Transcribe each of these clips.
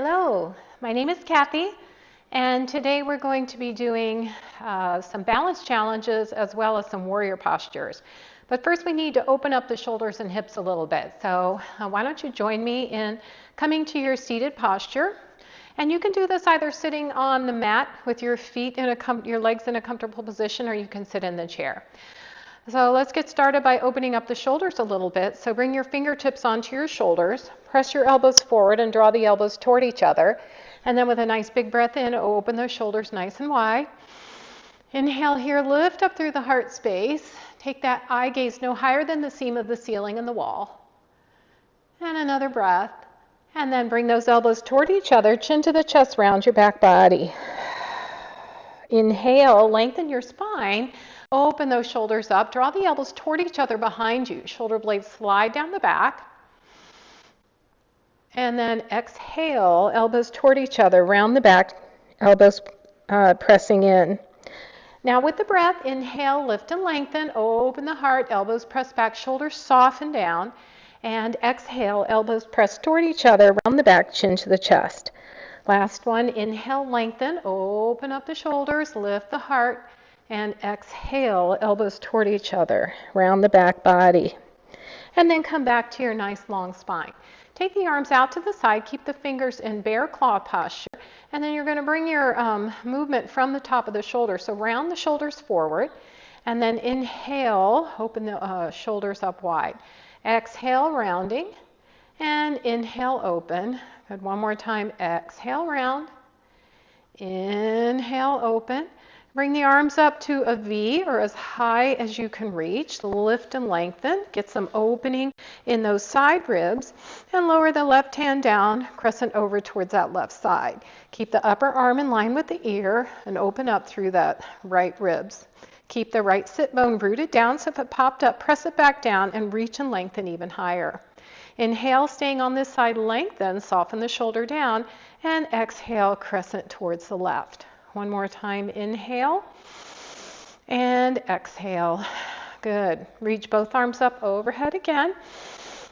Hello, my name is Kathy, and today we're going to be doing some balance challenges as well as some warrior postures. But first we need to open up the shoulders and hips a little bit. So why don't you join me in coming to your seated posture. And you can do this either sitting on the mat with your feet in your legs in a comfortable position, or you can sit in the chair. So let's get started by opening up the shoulders a little bit. So bring your fingertips onto your shoulders, press your elbows forward and draw the elbows toward each other. And then with a nice big breath in, open those shoulders nice and wide. Inhale here, lift up through the heart space. Take that eye gaze no higher than the seam of the ceiling and the wall. And another breath. And then bring those elbows toward each other, chin to the chest, round your back body. Inhale, lengthen your spine. Open those shoulders up. Draw the elbows toward each other behind you. Shoulder blades slide down the back. And then exhale, elbows toward each other, round the back, elbows pressing in. Now with the breath, inhale, lift and lengthen. Open the heart, elbows press back, shoulders soften down. And exhale, elbows press toward each other, round the back, chin to the chest. Last one, inhale, lengthen, open up the shoulders, lift the heart. And exhale, elbows toward each other, round the back body. And then come back to your nice long spine. Take the arms out to the side, keep the fingers in bear claw posture, and then you're going to bring your movement from the top of the shoulder. So round the shoulders forward, and then inhale, open the shoulders up wide. Exhale, rounding, and inhale, open. Good, one more time, exhale, round, inhale, open. Bring the arms up to a V or as high as you can reach. Lift and lengthen. Get some opening in those side ribs. And lower the left hand down, crescent over towards that left side. Keep the upper arm in line with the ear and open up through that right ribs. Keep the right sit bone rooted down, so if it popped up, press it back down and reach and lengthen even higher. Inhale, staying on this side, lengthen, soften the shoulder down, and exhale, crescent towards the left. One more time, inhale and exhale. Good. Reach both arms up overhead again.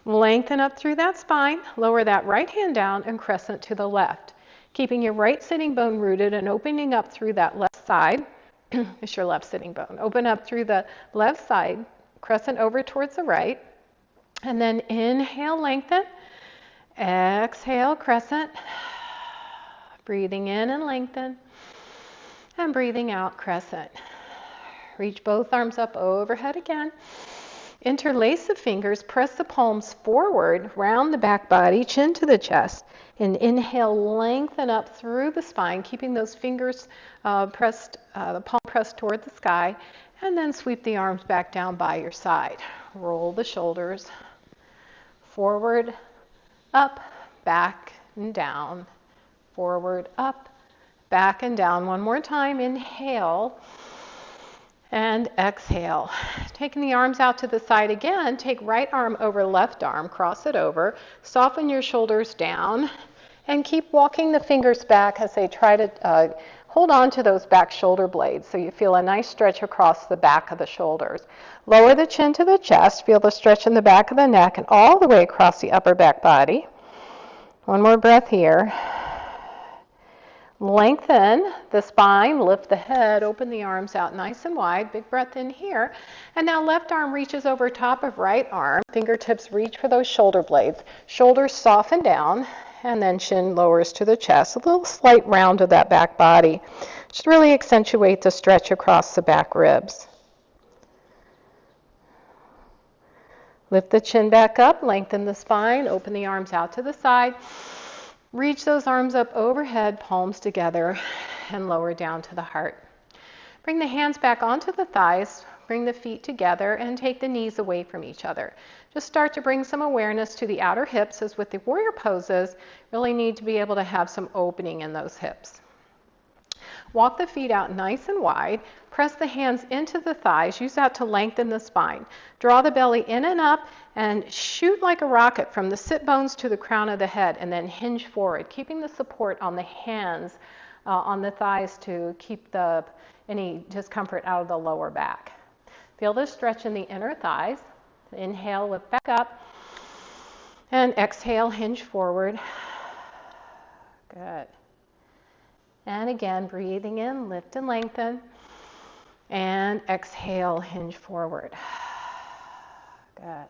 Lengthen up through that spine. Lower that right hand down and crescent to the left. Keeping your right sitting bone rooted and opening up through that left side. It's your left sitting bone. Open up through the left side. Crescent over towards the right. And then inhale, lengthen. Exhale, crescent. Breathing in and lengthen. And breathing out, crescent. Reach both arms up overhead again. Interlace the fingers, press the palms forward, round the back body, chin to the chest. And inhale, lengthen up through the spine, keeping those fingers pressed, the palm pressed toward the sky. And then sweep the arms back down by your side. Roll the shoulders forward, up, back, and down. Forward, up, back and down. One more time. Inhale and exhale. Taking the arms out to the side again, take right arm over left arm, cross it over, soften your shoulders down, and keep walking the fingers back as they try to hold on to those back shoulder blades so you feel a nice stretch across the back of the shoulders. Lower the chin to the chest, feel the stretch in the back of the neck and all the way across the upper back body. One more breath here. Lengthen the spine, lift the head, open the arms out nice and wide. Big breath in here. And now left arm reaches over top of right arm. Fingertips reach for those shoulder blades. Shoulders soften down, and then chin lowers to the chest. A little slight round of that back body. Just really accentuate the stretch across the back ribs. Lift the chin back up, lengthen the spine, open the arms out to the side. Reach those arms up overhead, palms together, and lower down to the heart. Bring the hands back onto the thighs, bring the feet together, and take the knees away from each other. Just start to bring some awareness to the outer hips, as with the warrior poses, really need to be able to have some opening in those hips. Walk the feet out nice and wide. Press the hands into the thighs. Use that to lengthen the spine. Draw the belly in and up and shoot like a rocket from the sit bones to the crown of the head, and then hinge forward, keeping the support on the hands, on the thighs to keep any discomfort out of the lower back. Feel the stretch in the inner thighs. Inhale, lift back up. And exhale, hinge forward. Good. And again, breathing in, lift and lengthen. And exhale, hinge forward. Good.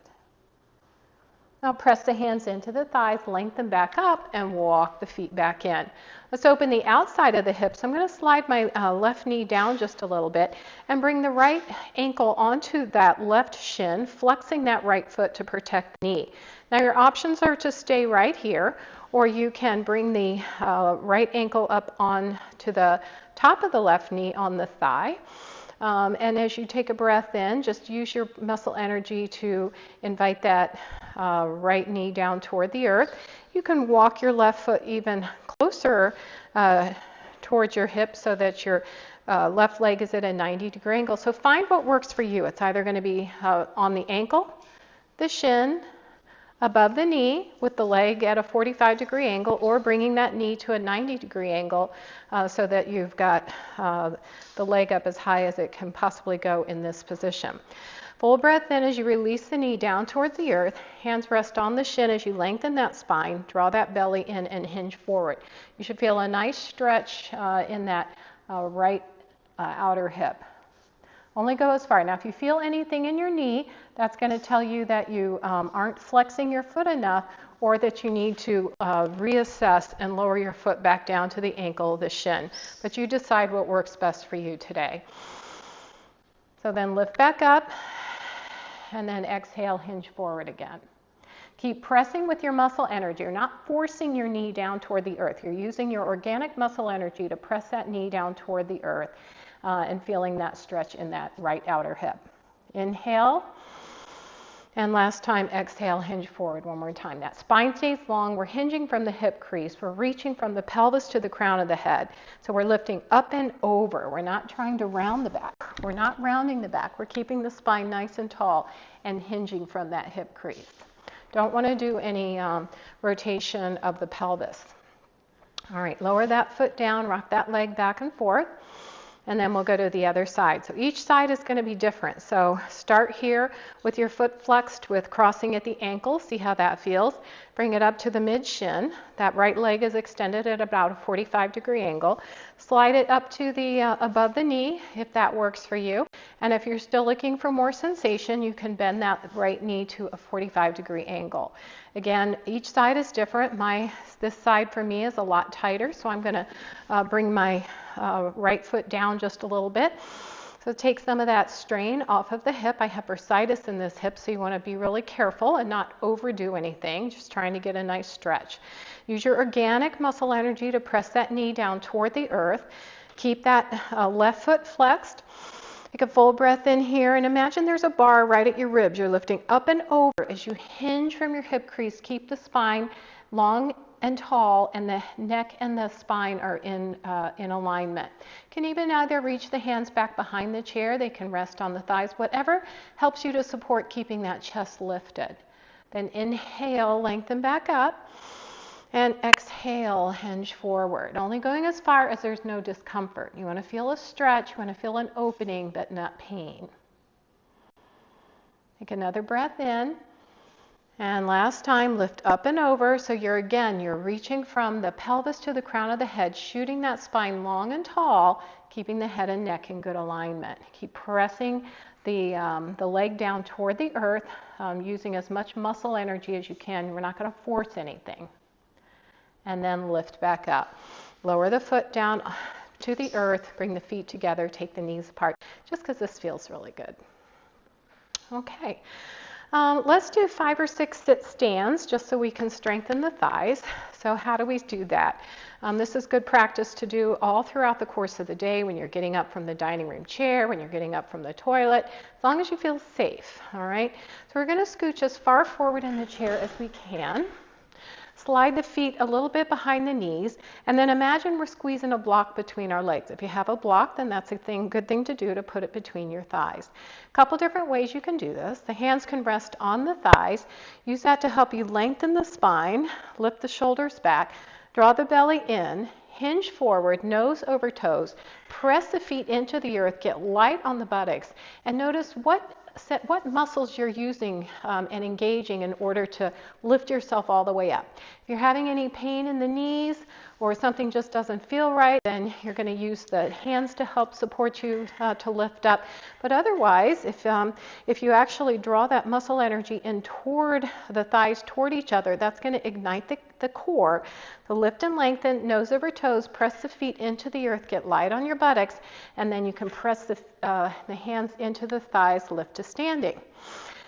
Now press the hands into the thighs, lengthen back up, and walk the feet back in. Let's open the outside of the hips. I'm going to slide my left knee down just a little bit and bring the right ankle onto that left shin, flexing that right foot to protect the knee. Now your options are to stay right here, or you can bring the right ankle up on to the top of the left knee on the thigh. And as you take a breath in, just use your muscle energy to invite that right knee down toward the earth. You can walk your left foot even closer towards your hip so that your left leg is at a 90-degree angle. So find what works for you. It's either going to be on the ankle, the shin, above the knee with the leg at a 45-degree angle, or bringing that knee to a 90-degree angle so that you've got the leg up as high as it can possibly go in this position. Full breath in as you release the knee down towards the earth. Hands rest on the shin as you lengthen that spine. Draw that belly in and hinge forward. You should feel a nice stretch in that right outer hip. Only go as far. Now, if you feel anything in your knee, that's going to tell you that you aren't flexing your foot enough, or that you need to reassess and lower your foot back down to the ankle, the shin. But you decide what works best for you today. So then lift back up, and then exhale, hinge forward again. Keep pressing with your muscle energy. You're not forcing your knee down toward the earth. You're using your organic muscle energy to press that knee down toward the earth. And feeling that stretch in that right outer hip. Inhale, and last time, exhale, hinge forward one more time. That spine stays long. We're hinging from the hip crease. We're reaching from the pelvis to the crown of the head. So we're lifting up and over. We're not trying to round the back. We're not rounding the back. We're keeping the spine nice and tall and hinging from that hip crease. Don't want to do any rotation of the pelvis. All right, lower that foot down, rock that leg back and forth. And then we'll go to the other side. So each side is going to be different. So start here with your foot flexed with crossing at the ankle. See how that feels. Bring it up to the mid-shin. That right leg is extended at about a 45-degree angle. Slide it up to the above the knee if that works for you. And if you're still looking for more sensation, you can bend that right knee to a 45-degree angle. Again, each side is different. This side for me is a lot tighter, so I'm going to bring my right foot down just a little bit. So take some of that strain off of the hip. I have bursitis in this hip, so you want to be really careful and not overdo anything, just trying to get a nice stretch. Use your organic muscle energy to press that knee down toward the earth. Keep that left foot flexed. Take a full breath in here and imagine there's a bar right at your ribs. You're lifting up and over as you hinge from your hip crease. Keep the spine long and tall, and the neck and the spine are in alignment. You can even either reach the hands back behind the chair. They can rest on the thighs, whatever helps you to support keeping that chest lifted. Then inhale, lengthen back up. And exhale, hinge forward. Only going as far as there's no discomfort. You want to feel a stretch, you want to feel an opening, but not pain. Take another breath in. And last time, lift up and over. So you're reaching from the pelvis to the crown of the head, shooting that spine long and tall, keeping the head and neck in good alignment. Keep pressing the leg down toward the earth, using as much muscle energy as you can. We're not going to force anything. And then lift back up. Lower the foot down to the earth, bring the feet together, take the knees apart, just because this feels really good. Okay, let's do 5 or 6 sit stands just so we can strengthen the thighs. So how do we do that? This is good practice to do all throughout the course of the day when you're getting up from the dining room chair, when you're getting up from the toilet, as long as you feel safe, all right? So we're going to scooch as far forward in the chair as we can. Slide the feet a little bit behind the knees, and then imagine we're squeezing a block between our legs. If you have a block, then that's a good thing to do, to put it between your thighs. A couple different ways you can do this. The hands can rest on the thighs. Use that to help you lengthen the spine, lift the shoulders back, draw the belly in, hinge forward, nose over toes, press the feet into the earth, get light on the buttocks, and notice what muscles you're using and engaging in order to lift yourself all the way up. If you're having any pain in the knees or something just doesn't feel right, then you're going to use the hands to help support you to lift up. But otherwise, if you actually draw that muscle energy in toward the thighs, toward each other, that's going to ignite the core. So lift and lengthen, nose over toes, press the feet into the earth, get light on your buttocks, and then you can press the hands into the thighs, lift to standing.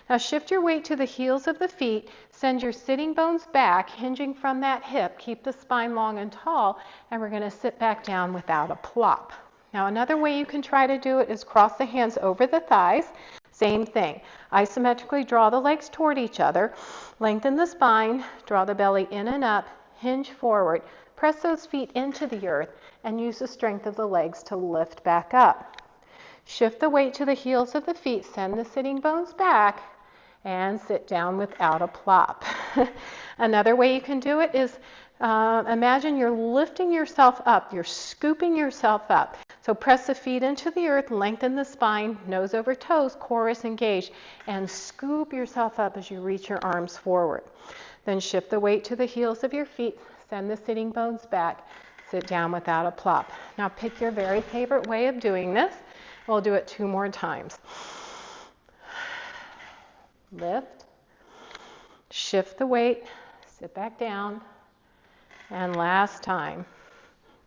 Now shift your weight to the heels of the feet, send your sitting bones back, hinging from that hip, keep the spine long and tall, and we're going to sit back down without a plop. Now another way you can try to do it is cross the hands over the thighs. Same thing. Isometrically draw the legs toward each other, lengthen the spine, draw the belly in and up, hinge forward, press those feet into the earth, and use the strength of the legs to lift back up. Shift the weight to the heels of the feet, send the sitting bones back, and sit down without a plop. Another way you can do it is imagine you're lifting yourself up, you're scooping yourself up. So press the feet into the earth, lengthen the spine, nose over toes, core is engaged, and scoop yourself up as you reach your arms forward. Then shift the weight to the heels of your feet, send the sitting bones back, sit down without a plop. Now pick your very favorite way of doing this. We'll do it 2 more times. Lift, shift the weight, sit back down, and last time.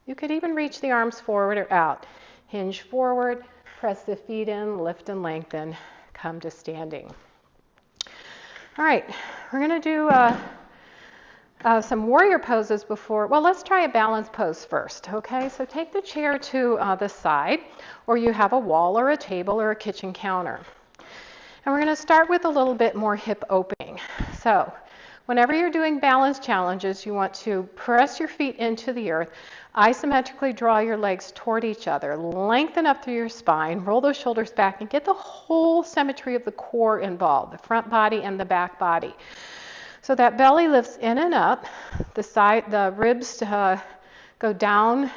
You could even reach the arms forward or out. Hinge forward, press the feet in, lift and lengthen, come to standing. All right, we're going to do some warrior poses before. Well, let's try a balance pose first, okay? So take the chair to the side, or you have a wall or a table or a kitchen counter. And we're going to start with a little bit more hip opening. So whenever you're doing balance challenges, you want to press your feet into the earth, isometrically draw your legs toward each other, lengthen up through your spine, roll those shoulders back, and get the whole symmetry of the core involved, the front body and the back body. So that belly lifts in and up, the ribs go down,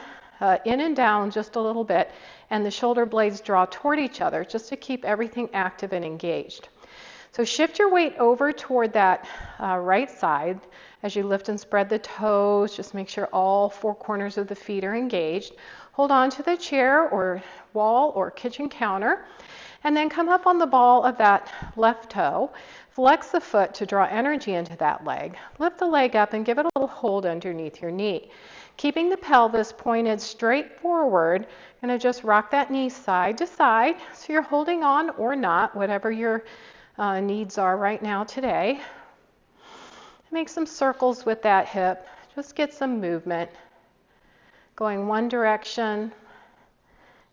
in and down just a little bit, and the shoulder blades draw toward each other just to keep everything active and engaged. So shift your weight over toward that right side as you lift and spread the toes. Just make sure all 4 corners of the feet are engaged. Hold on to the chair or wall or kitchen counter, and then come up on the ball of that left toe. Flex the foot to draw energy into that leg. Lift the leg up and give it a little hold underneath your knee. Keeping the pelvis pointed straight forward, going to just rock that knee side to side. So you're holding on or not, whatever your needs are right now today. Make some circles with that hip. Just get some movement. Going one direction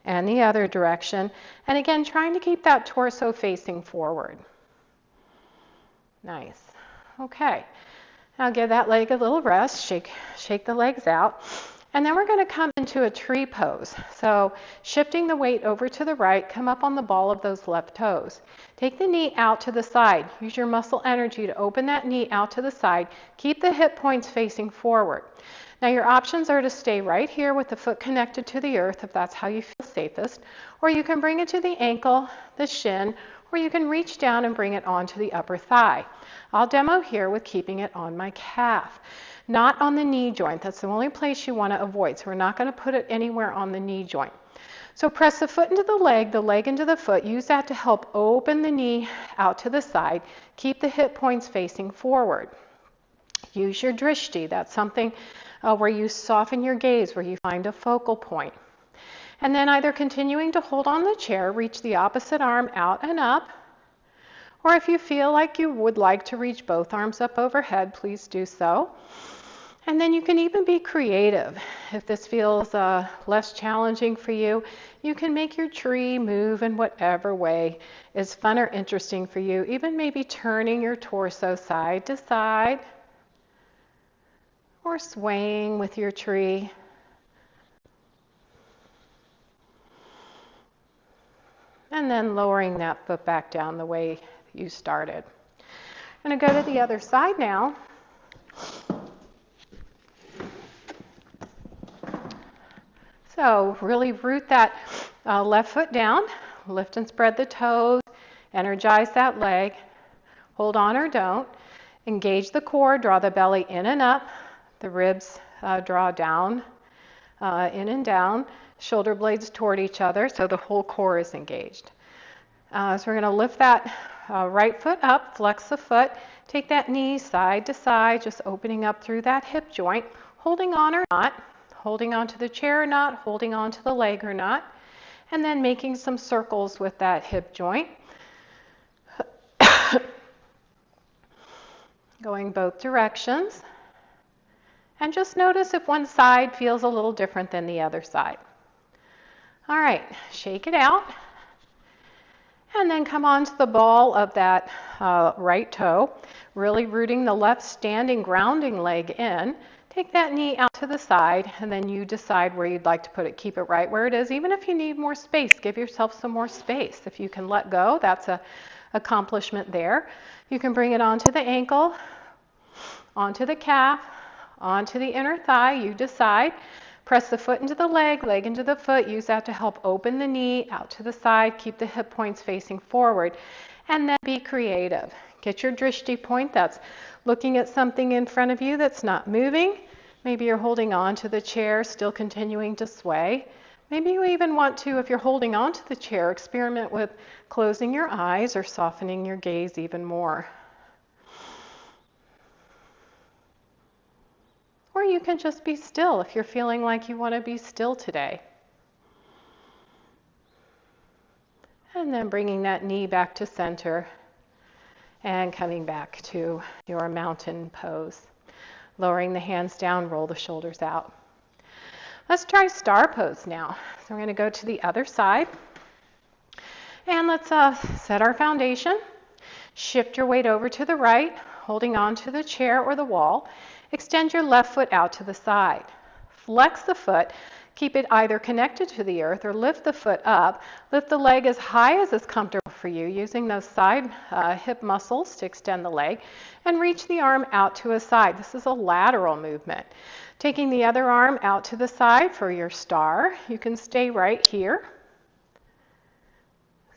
and the other direction. And again, trying to keep that torso facing forward. Nice. Okay. Now give that leg a little rest. Shake the legs out. And then we're going to come into a tree pose. So shifting the weight over to the right, come up on the ball of those left toes. Take the knee out to the side. Use your muscle energy to open that knee out to the side. Keep the hip points facing forward. Now your options are to stay right here with the foot connected to the earth if that's how you feel safest, or you can bring it to the ankle, the shin, or you can reach down and bring it onto the upper thigh. I'll demo here with keeping it on my calf. Not on the knee joint. That's the only place you want to avoid. So we're not going to put it anywhere on the knee joint. So press the foot into the leg into the foot. Use that to help open the knee out to the side. Keep the hip points facing forward. Use your drishti. That's something where you soften your gaze, where you find a focal point. And then either continuing to hold on the chair, reach the opposite arm out and up. Or if you feel like you would like to reach both arms up overhead, please do so. And then you can even be creative. If this feels less challenging for you, you can make your tree move in whatever way is fun or interesting for you. Even maybe turning your torso side to side or swaying with your tree. And then lowering that foot back down the way you started. I'm going to go to the other side now. So really root that left foot down, lift and spread the toes, energize that leg, hold on or don't, engage the core, draw the belly in and up, the ribs draw down, in and down, shoulder blades toward each other so the whole core is engaged. So we're going to lift that right foot up, flex the foot, take that knee side to side, just opening up through that hip joint, holding on or not, holding on to the chair or not, holding on to the leg or not, and then making some circles with that hip joint. Going both directions. And just notice if one side feels a little different than the other side. All right, shake it out. And then come on to the ball of that right toe, really rooting the left standing grounding leg in. Take that knee out to the side, and then you decide where you'd like to put it. Keep it right where it is. Even if you need more space, give yourself some more space. If you can let go, that's an accomplishment there. You can bring it onto the ankle, onto the calf, onto the inner thigh. You decide. Press the foot into the leg, leg into the foot. Use that to help open the knee out to the side. Keep the hip points facing forward. And then be creative. Get your drishti point. That's looking at something in front of you that's not moving. Maybe you're holding on to the chair, still continuing to sway. Maybe you even want to, if you're holding on to the chair, experiment with closing your eyes or softening your gaze even more. Or you can just be still if you're feeling like you want to be still today. And then bringing that knee back to center and coming back to your mountain pose. Lowering the hands down, roll the shoulders out. Let's try star pose now. So we're going to go to the other side. And let's set our foundation. Shift your weight over to the right, holding on to the chair or the wall. Extend your left foot out to the side. Flex the foot. Keep it either connected to the earth or lift the foot up. Lift the leg as high as is comfortable for you, using those side hip muscles to extend the leg. And reach the arm out to a side. This is a lateral movement. Taking the other arm out to the side for your star. You can stay right here.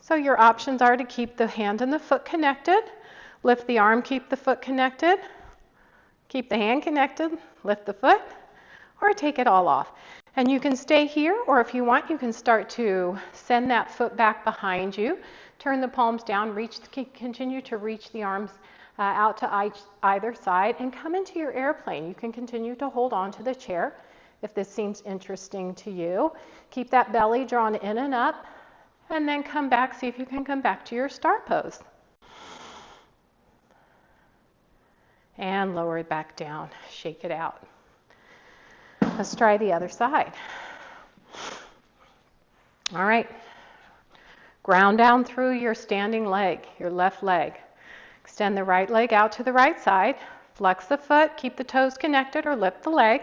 So your options are to keep the hand and the foot connected. Lift the arm, keep the foot connected. Keep the hand connected, lift the foot, or take it all off. And you can stay here, or if you want, you can start to send that foot back behind you. Turn the palms down, continue to reach the arms out to either side, and come into your airplane. You can continue to hold on to the chair if this seems interesting to you. Keep that belly drawn in and up, and then come back, see if you can come back to your star pose. And lower it back down, shake it out. Let's try the other side. All right, ground down through your standing leg, your left leg. Extend the right leg out to the right side. Flex the foot, keep the toes connected or lift the leg,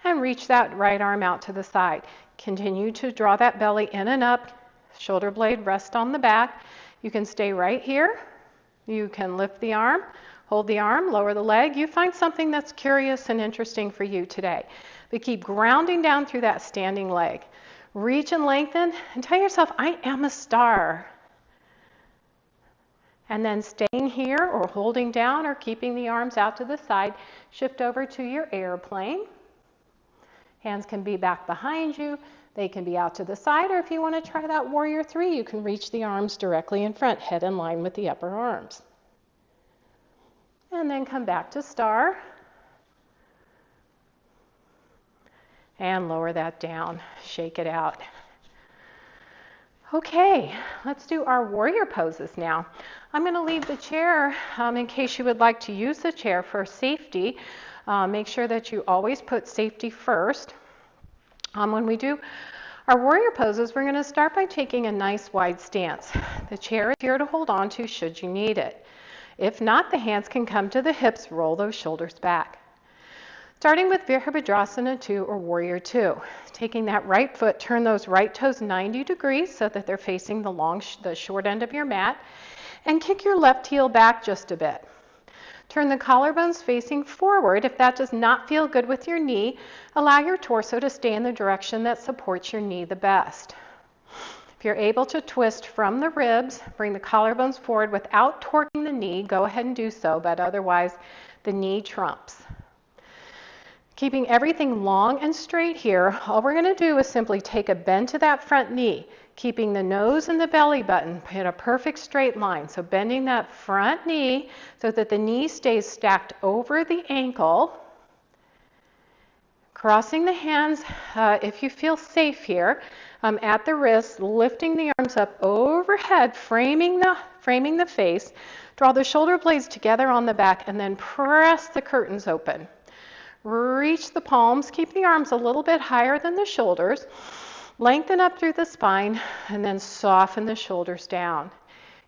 and reach that right arm out to the side. Continue to draw that belly in and up, shoulder blade rest on the back. You can stay right here. You can lift the arm. Hold the arm, lower the leg. You find something that's curious and interesting for you today. But keep grounding down through that standing leg. Reach and lengthen and tell yourself, I am a star. And then staying here or holding down or keeping the arms out to the side, shift over to your airplane. Hands can be back behind you. They can be out to the side, or if you want to try that warrior three, you can reach the arms directly in front, head in line with the upper arms. And then come back to star. And lower that down, shake it out. Okay, let's do our warrior poses now. I'm going to leave the chair in case you would like to use the chair for safety. Make sure that you always put safety first. When we do our warrior poses, we're going to start by taking a nice wide stance. The chair is here to hold on to should you need it. If not, the hands can come to the hips, roll those shoulders back. Starting with Virabhadrasana 2 or Warrior 2. Taking that right foot, turn those right toes 90 degrees so that they're facing the short end of your mat, and kick your left heel back just a bit. Turn the collarbones facing forward. If that does not feel good with your knee, allow your torso to stay in the direction that supports your knee the best. If you're able to twist from the ribs, bring the collarbones forward without torquing the knee, go ahead and do so, but otherwise the knee trumps. Keeping everything long and straight here, all we're going to do is simply take a bend to that front knee, keeping the nose and the belly button in a perfect straight line. So bending that front knee so that the knee stays stacked over the ankle. Crossing the hands, if you feel safe here, at the wrists, lifting the arms up overhead, framing the face. Draw the shoulder blades together on the back and then press the curtains open. Reach the palms, keep the arms a little bit higher than the shoulders. Lengthen up through the spine and then soften the shoulders down.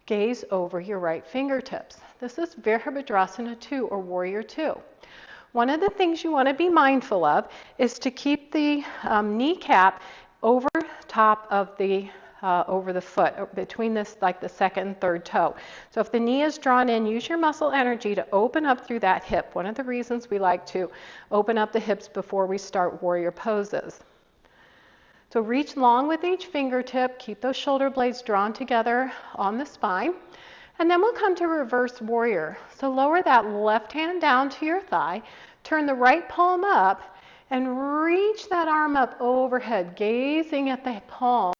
Gaze over your right fingertips. This is Virabhadrasana 2 or Warrior 2. One of the things you want to be mindful of is to keep the kneecap over top of over the foot, between this, like the second and third toe. So if the knee is drawn in, use your muscle energy to open up through that hip. One of the reasons we like to open up the hips before we start warrior poses. So reach long with each fingertip, keep those shoulder blades drawn together on the spine, and then we'll come to reverse warrior. So lower that left hand down to your thigh, turn the right palm up, and reach that arm up overhead, gazing at the palm.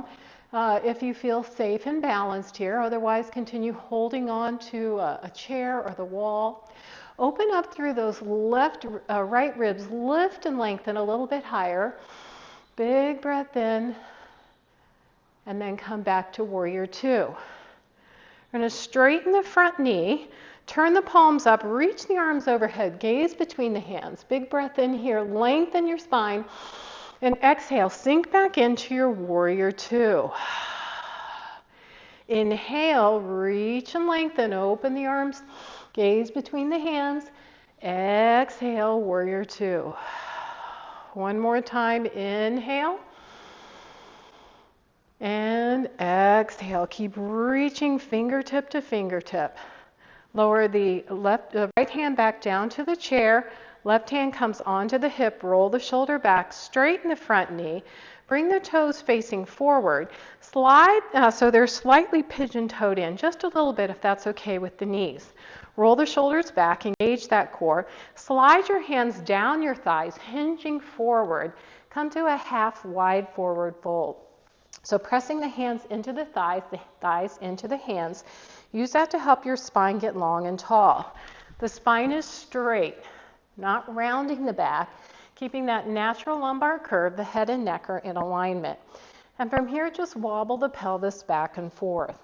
If you feel safe and balanced here, otherwise continue holding on to a chair or the wall. Open up through those right ribs, lift and lengthen a little bit higher. Big breath in, and then come back to Warrior 2. We're going to straighten the front knee, turn the palms up, reach the arms overhead, gaze between the hands. Big breath in here, lengthen your spine. And exhale, sink back into your Warrior 2. Inhale, reach and lengthen, open the arms, gaze between the hands. Exhale, Warrior 2. One more time, inhale. And exhale, keep reaching fingertip to fingertip. Lower the right hand back down to the chair. Left hand comes onto the hip, roll the shoulder back, straighten the front knee, bring the toes facing forward, slide so they're slightly pigeon-toed in, just a little bit if that's okay with the knees. Roll the shoulders back, engage that core, slide your hands down your thighs, hinging forward, come to a half wide forward fold. So pressing the hands into the thighs into the hands, use that to help your spine get long and tall. The spine is straight. Not rounding the back, keeping that natural lumbar curve, the head and neck are in alignment. And from here, just wobble the pelvis back and forth.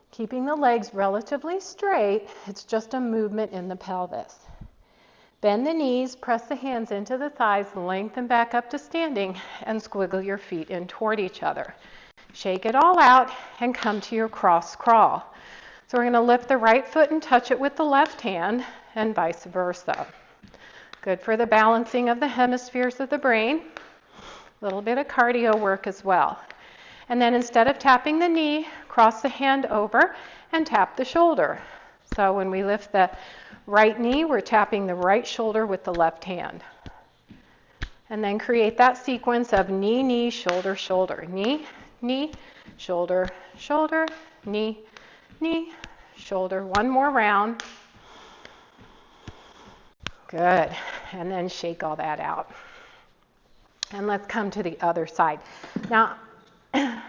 Keeping the legs relatively straight, it's just a movement in the pelvis. Bend the knees, press the hands into the thighs, lengthen back up to standing, and squiggle your feet in toward each other. Shake it all out and come to your cross crawl. So we're going to lift the right foot and touch it with the left hand and vice versa. Good for the balancing of the hemispheres of the brain. A little bit of cardio work as well. And then instead of tapping the knee, cross the hand over and tap the shoulder. So when we lift the right knee, we're tapping the right shoulder with the left hand. And then create that sequence of knee, knee, shoulder, shoulder. Knee, knee, shoulder, shoulder, knee, knee, shoulder. One more round. Good. And then shake all that out. And let's come to the other side. Now, I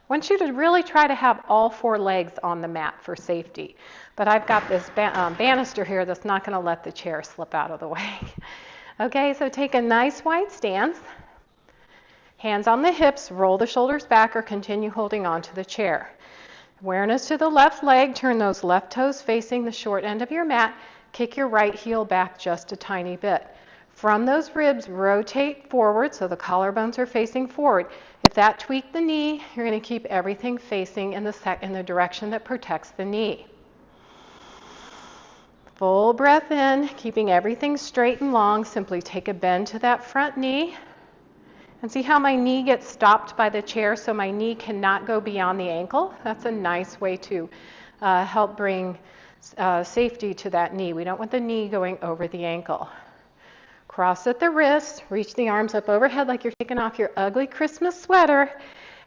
want you to really try to have all four legs on the mat for safety. But I've got this banister here that's not going to let the chair slip out of the way. Okay, so take a nice wide stance. Hands on the hips, roll the shoulders back or continue holding on to the chair. Awareness to the left leg, turn those left toes facing the short end of your mat, kick your right heel back just a tiny bit. From those ribs, rotate forward so the collarbones are facing forward. If that tweaked the knee, you're going to keep everything facing in the direction that protects the knee. Full breath in, keeping everything straight and long. Simply take a bend to that front knee. And see how my knee gets stopped by the chair so my knee cannot go beyond the ankle? That's a nice way to help bring safety to that knee. We don't want the knee going over the ankle. Cross at the wrist, reach the arms up overhead like you're taking off your ugly Christmas sweater,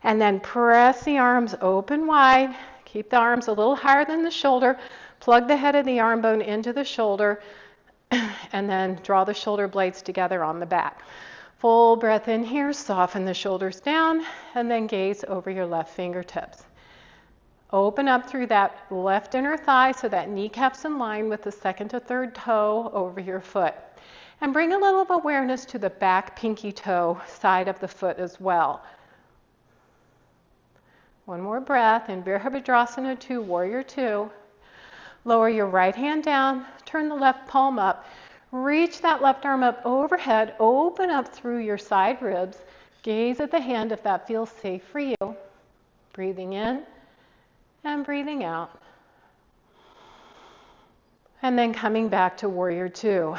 and then press the arms open wide, Keep the arms a little higher than the shoulder. Plug the head of the arm bone into the shoulder, and then draw the shoulder blades together on the back. Full breath in here, soften the shoulders down, and then gaze over your left fingertips. Open up through that left inner thigh so that kneecap's in line with the second to third toe over your foot. And bring a little awareness to the back pinky toe side of the foot as well. One more breath in Virabhadrasana 2, Warrior 2. Lower your right hand down, turn the left palm up, reach that left arm up overhead, open up through your side ribs, gaze at the hand if that feels safe for you. Breathing in and breathing out. And then coming back to Warrior 2.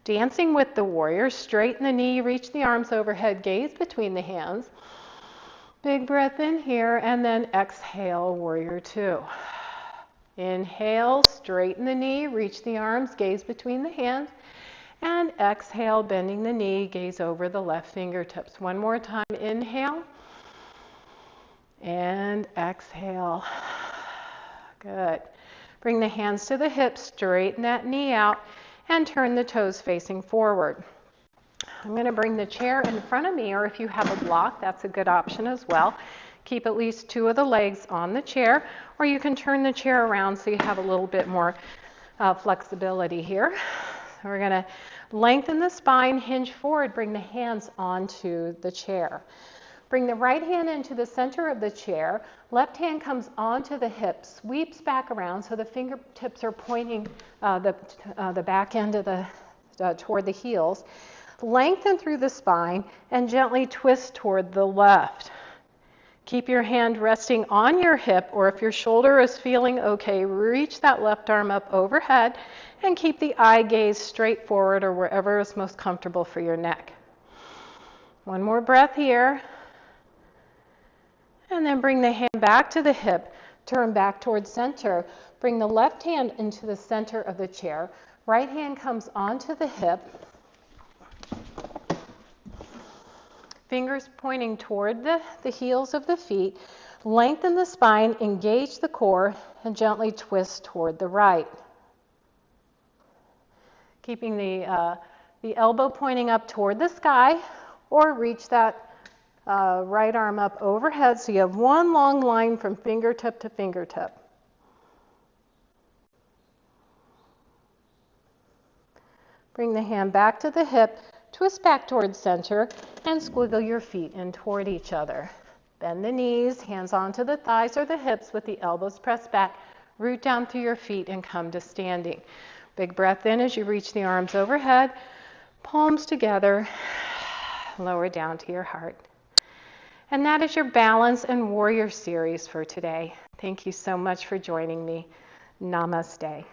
Dancing with the warrior, straighten the knee, reach the arms overhead, gaze between the hands. Big breath in here, and then exhale, Warrior 2. Inhale, straighten the knee, reach the arms, gaze between the hands. And exhale, bending the knee, gaze over the left fingertips. One more time, inhale. And exhale. Good. Bring the hands to the hips, straighten that knee out, and turn the toes facing forward. I'm going to bring the chair in front of me, or if you have a block, that's a good option as well. Keep at least 2 of the legs on the chair, or you can turn the chair around so you have a little bit more flexibility here. So we're going to lengthen the spine, hinge forward, bring the hands onto the chair. Bring the right hand into the center of the chair. Left hand comes onto the hip, sweeps back around so the fingertips are pointing the back end of toward the heels. Lengthen through the spine and gently twist toward the left. Keep your hand resting on your hip, or if your shoulder is feeling okay, reach that left arm up overhead and keep the eye gaze straight forward or wherever is most comfortable for your neck. One more breath here. And then bring the hand back to the hip, turn back towards center. Bring the left hand into the center of the chair. Right hand comes onto the hip. Fingers pointing toward the heels of the feet. Lengthen the spine, engage the core, and gently twist toward the right. Keeping the elbow pointing up toward the sky, or reach that right arm up overhead so you have one long line from fingertip to fingertip. Bring the hand back to the hip, twist back towards center, and squiggle your feet in toward each other. Bend the knees, hands onto the thighs or the hips with the elbows pressed back. Root down through your feet and come to standing. Big breath in as you reach the arms overhead, palms together, lower down to your heart. And that is your Balance and Warrior series for today. Thank you so much for joining me. Namaste.